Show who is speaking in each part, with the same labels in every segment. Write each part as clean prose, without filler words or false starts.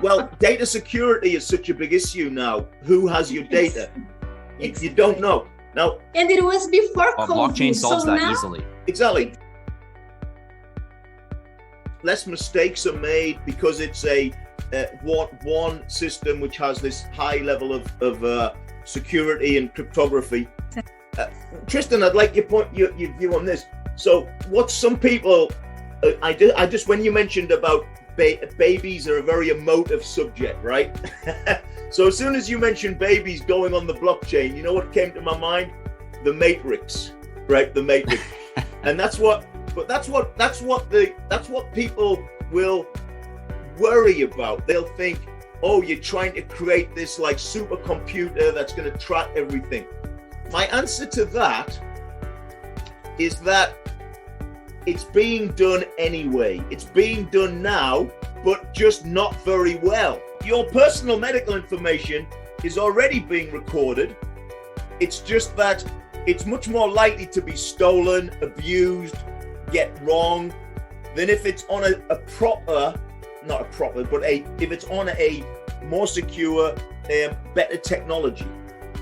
Speaker 1: Well, data security is such a big issue now. Who has your data? You don't know. Now,
Speaker 2: and it was before COVID.
Speaker 3: Blockchain solves that
Speaker 2: now,
Speaker 3: easily.
Speaker 1: Exactly. Less mistakes are made because it's a one system which has this high level of security and cryptography. Tristan, I'd like your view on this. So, what some people, I just when you mentioned about babies are a very emotive subject, right? So as soon as you mentioned babies going on the blockchain, you know what came to my mind? The Matrix, right? The Matrix, and that's what people will worry about. They'll think, oh, you're trying to create this like supercomputer that's going to track everything. My answer to that is that it's being done anyway. It's being done now, but just not very well. Your personal medical information is already being recorded. It's just that it's much more likely to be stolen, abused, get wrong, than if it's on if it's on a more secure, better technology.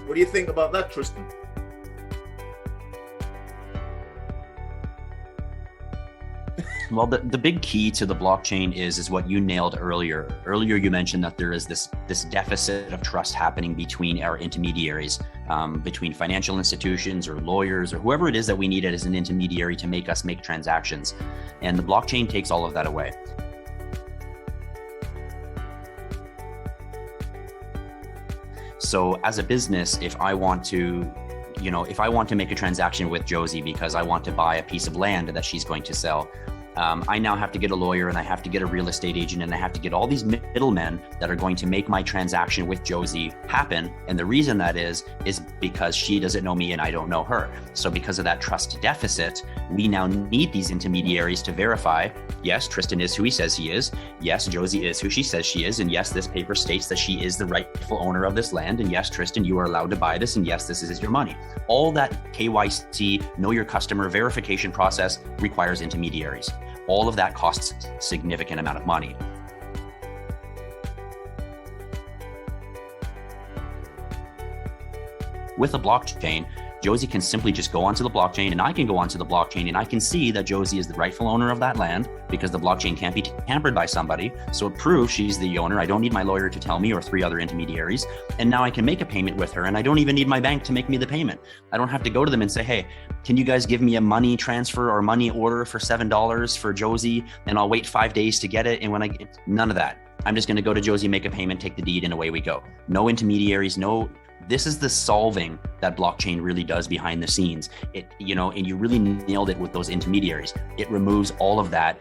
Speaker 1: What do you think about that, Tristan?
Speaker 3: Well, the big key to the blockchain is what you nailed earlier. Earlier, you mentioned that there is this deficit of trust happening between our intermediaries, between financial institutions or lawyers or whoever it is that we need as an intermediary to make us make transactions. And the blockchain takes all of that away. So as a business, if I want to make a transaction with Josie because I want to buy a piece of land that she's going to sell, I now have to get a lawyer and I have to get a real estate agent and I have to get all these middlemen that are going to make my transaction with Josie happen. And the reason that is because she doesn't know me and I don't know her. So because of that trust deficit, we now need these intermediaries to verify, yes, Tristan is who he says he is. Yes, Josie is who she says she is. And yes, this paper states that she is the rightful owner of this land. And yes, Tristan, you are allowed to buy this. And yes, this is your money. All that KYC, know your customer verification process requires intermediaries. All of that costs a significant amount of money. With a blockchain, Josie can simply just go onto the blockchain and I can go onto the blockchain and I can see that Josie is the rightful owner of that land because the blockchain can't be tampered by somebody. So it proves she's the owner. I don't need my lawyer to tell me or 3 other intermediaries. And now I can make a payment with her and I don't even need my bank to make me the payment. I don't have to go to them and say, hey, can you guys give me a money transfer or money order for $7 for Josie? And I'll wait 5 days to get it. And when I get none of that, I'm just going to go to Josie, make a payment, take the deed, and away we go. No intermediaries, this is the solving that blockchain really does behind the scenes. And you really nailed it with those intermediaries. It removes all of that